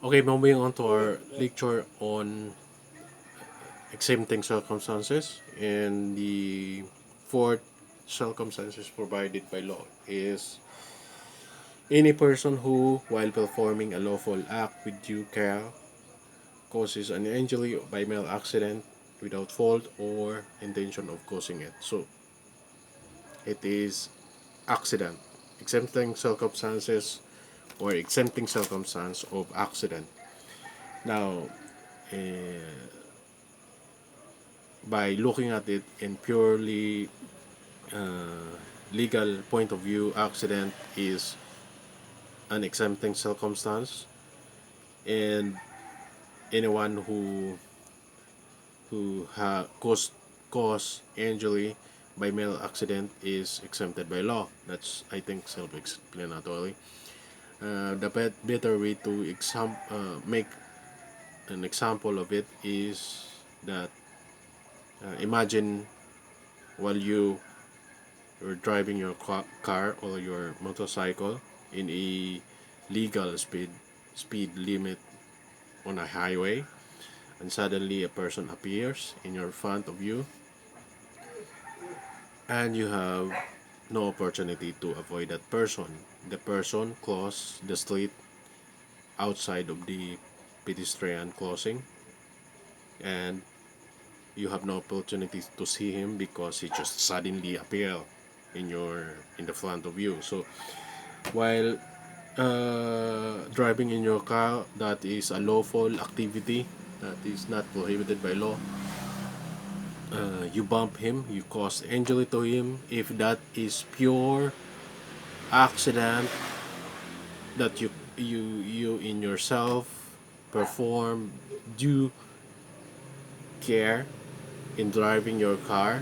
Okay, moving on to our lecture on exempting circumstances. And the fourth circumstances provided by law is any person who, while performing a lawful act with due care, causes an injury by mere accident without fault or intention of causing it. So it is accident, exempting circumstances or exempting circumstance of accident. Now, by looking at it in purely legal point of view, accident is an exempting circumstance, and anyone who cause injury by mere accident is exempted by law. That's, I think, self-explanatory. The better way to make an example of it is that imagine while you are driving your car or your motorcycle in a legal speed limit on a highway, and suddenly a person appears in your front of you, and you have no opportunity to avoid that person. The person crossed the street outside of the pedestrian crossing, and you have no opportunity to see him because he just suddenly appeared in the front of you. So while driving in your car, that is a lawful activity that is not prohibited by law. You bump him, you cause injury to him. If that is pure accident that you in yourself perform due care in driving your car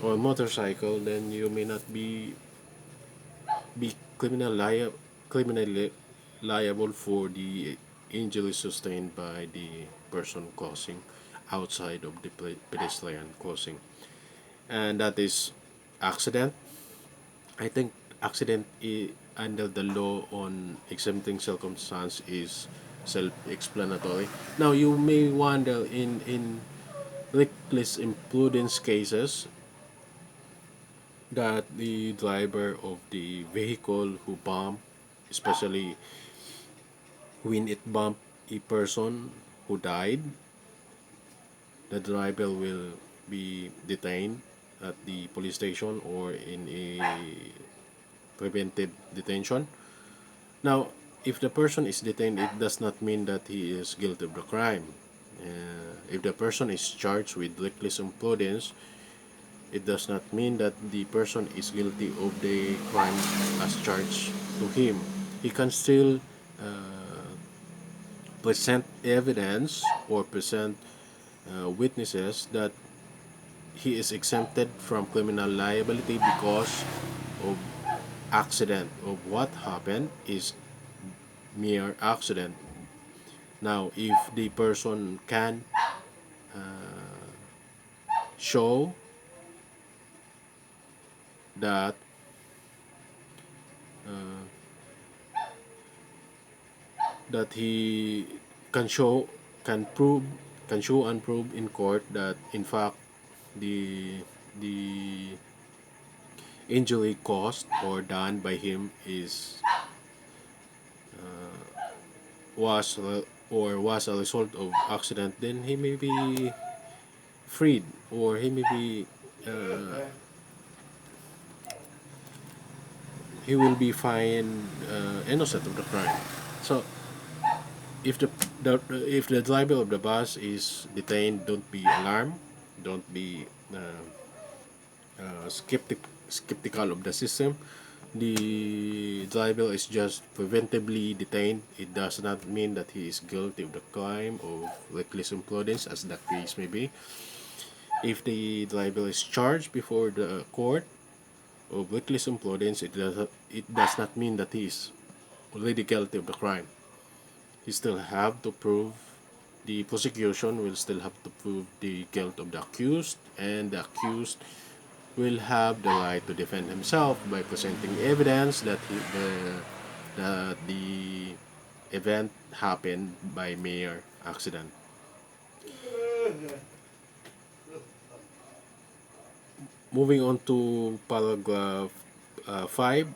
or motorcycle, then you may not be criminally liable for the injury sustained by the person crossing outside of the pedestrian crossing, and that is accident. I think accident under the law on exempting circumstance is self-explanatory. Now you may wonder, in reckless imprudence cases, that the driver of the vehicle who bumped, especially when it bumped a person who died, the driver will be detained at the police station or in a preventive detention. Now, if the person is detained, it does not mean that he is guilty of the crime. If the person is charged with reckless imprudence, it does not mean that the person is guilty of the crime as charged to him. He can still present evidence or present witnesses that he is exempted from criminal liability because of accident, of what happened is mere accident. Now, if the person can show that he can show can prove can show and prove in court that in fact the injury caused or done by him is was was a result of accident, then he may be freed, or he will be found innocent of the crime. So if the driver of the bus is detained, don't be alarmed, don't be skeptical of the system. The driver is just preventively detained. It does not mean that he is guilty of the crime of reckless imprudence, as the case may be. If the driver is charged before the court of reckless imprudence, it does not mean that he is already guilty of the crime. He still have to prove The prosecution will still have to prove the guilt of the accused, and the accused will have the right to defend himself by presenting evidence that the event happened by mere accident. Moving on to paragraph 5,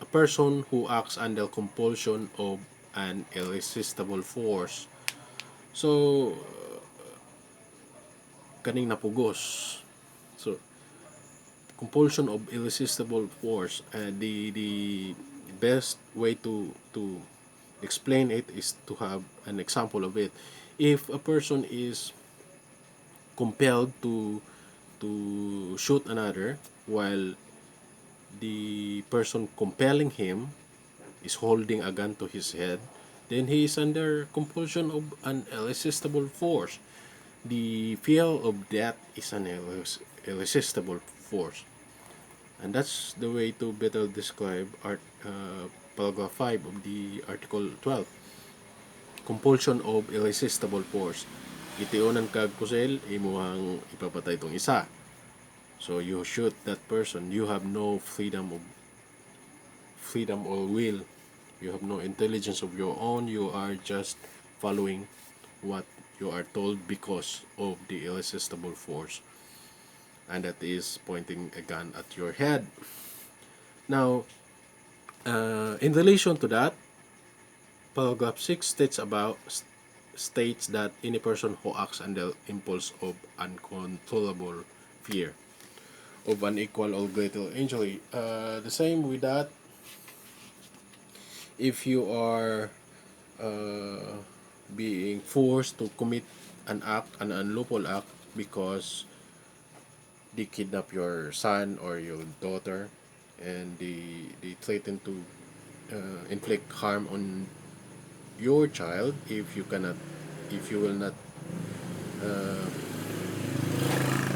a person who acts under compulsion of an irresistible force. So, kaning napugos. So, compulsion of irresistible force. The best way to explain it is to have an example of it. If a person is compelled to shoot another while the person compelling him is holding a gun to his head, then he is under compulsion of an irresistible force. The fear of death is an irresistible force. And that's the way to better describe paragraph 5 of the Article 12. Compulsion of irresistible force. Itiunan kag kusel, imuhang ipapatay tong isa. So you shoot that person, you have no freedom or will. You have no intelligence of your own. You are just following what you are told because of the irresistible force. And that is pointing a gun at your head. Now, in relation to that, paragraph 6 states that any person who acts under impulse of uncontrollable fear of an equal or greater injury. The same with that, if you are uh, being forced to commit an unlawful act because they kidnap your son or your daughter, and they threaten to inflict harm on your child if you will not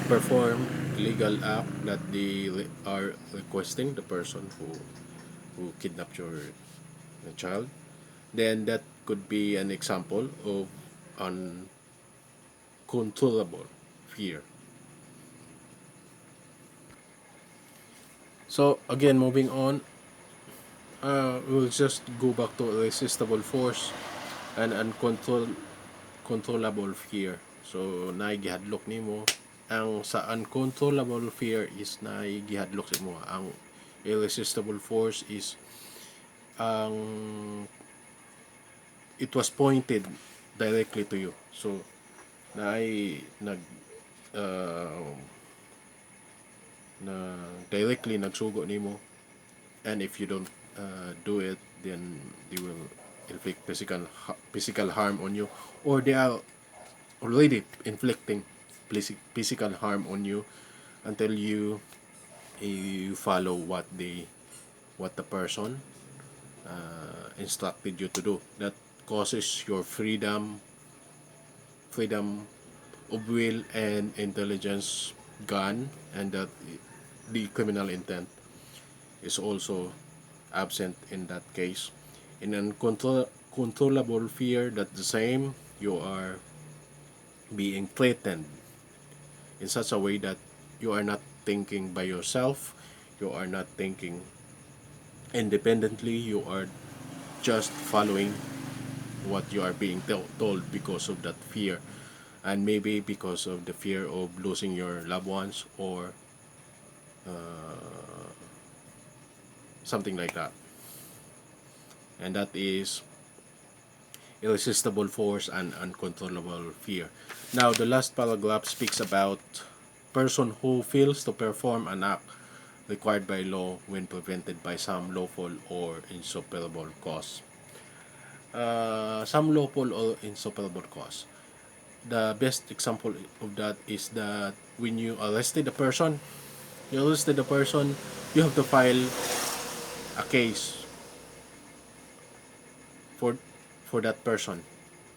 perform legal act that they are requesting the person who kidnapped your child, then that could be an example of uncontrollable fear. So again, moving on, we'll just go back to irresistible force and controllable fear. So naigihadlok nimo ang sa uncontrollable fear is naigihadlok sa imo. Ang irresistible force is ang it was pointed directly to you. So naay nag uh, na directly nagsugo nimo, and if you don't do it, then they will inflict physical harm on you, or they are already inflicting physical harm on you until you follow what the person instructed you to do. That causes your freedom of will and intelligence gone, and that the criminal intent is also absent in that case. In uncontrollable fear, that the same, you are being threatened in such a way that you are not thinking by yourself, you are not thinking independently, you are just following what you are being told because of that fear, and maybe because of the fear of losing your loved ones, or something like that. And that is irresistible force and uncontrollable fear. Now, the last paragraph speaks about person who fails to perform an act required by law when prevented by some lawful or insuperable cause. Some lawful or insuperable cause. The best example of that is that when you arrested the person, you have to file a case for for that person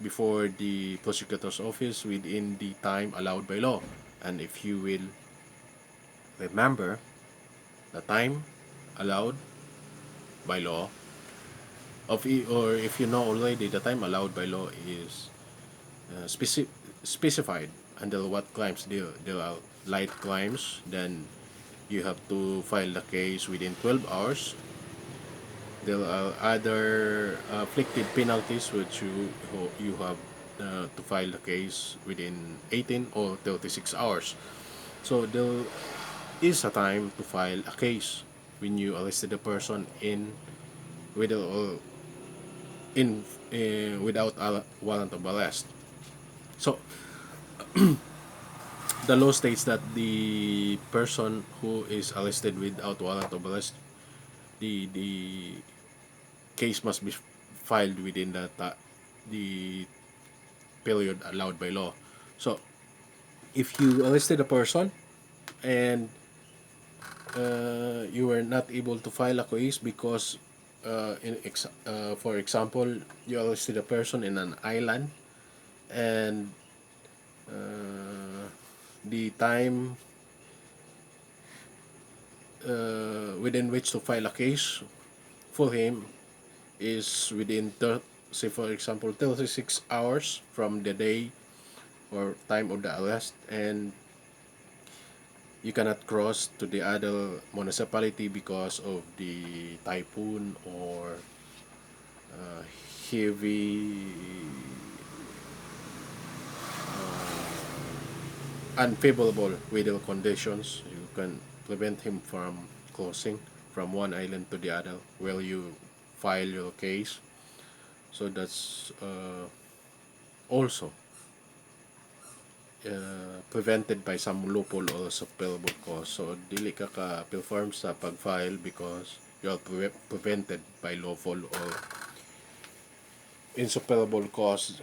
before the prosecutor's office within the time allowed by law. And if you will remember, the time allowed by law or if you know already, the time allowed by law is specified under what crimes. There are light crimes, then you have to file the case within 12 hours. There are other afflicted penalties which you have to file the case within 18 or 36 hours. So there is a time to file a case when you arrested a person with a, in without a warrant of arrest. So the law states that the person who is arrested without warrant of arrest, the case must be filed within the period allowed by law. So if you arrested a person and you were not able to file a case because for example, you arrested a person in an island, and the time within which to file a case for him is within say for example 36 hours from the day or time of the arrest, and you cannot cross to the other municipality because of the typhoon or heavy unfavorable weather conditions. You can prevent him from crossing from one island to the other while you file your case. So that's also prevented by some loophole or suppellable cause. So dili ka perform sa pag-file because you are prevented by lawful or insuperable cause.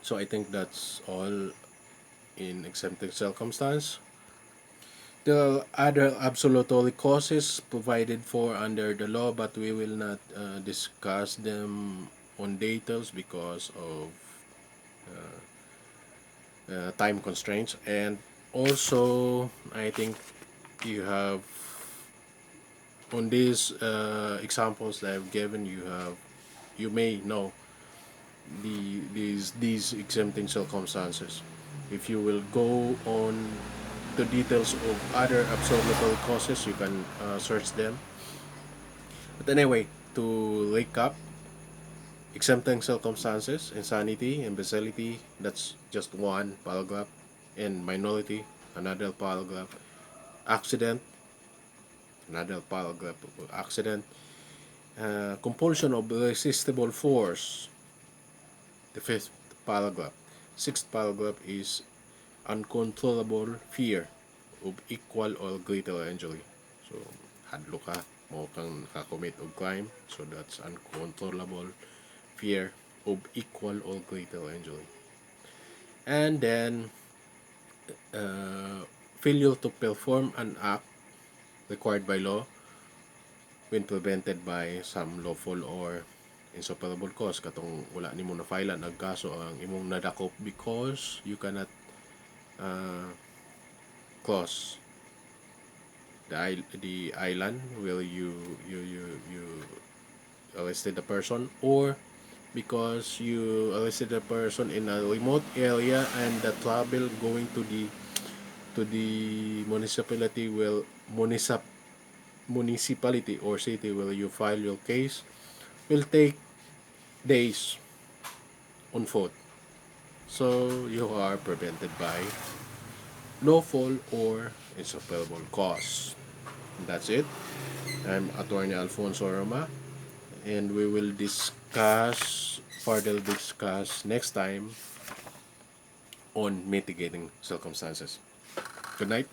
So I think that's all in exempting circumstance. There are other absolutory causes provided for under the law, but we will not discuss them on details because of time constraints. And also, I think you have on these examples that I've given, you may know these exempting circumstances. If you will go on the details of other absolutory causes, you can search them. But anyway, to recap, exempting circumstances, insanity, imbecility, that's just one paragraph, and minority, another paragraph, accident, another paragraph of accident, compulsion of irresistible force, the fifth paragraph. Sixth paragraph is uncontrollable fear of equal or greater injury. So, hadlo ka, mo kang nakakommit of crime. So, that's uncontrollable fear of equal or greater injury. And then, failure to perform an act required by law when prevented by some lawful or insuperable cause. Katong wala nimo na file nagkaso ang imong nadakop because you cannot cross the island where you arrested the person, or because you arrested a person in a remote area and the travel going to the municipality or city where you file your case will take days on foot. So you are prevented by lawful or insuperable cause. That's it. I'm Attorney Alfonso Roma, and we will further discuss next time on mitigating circumstances. Good night.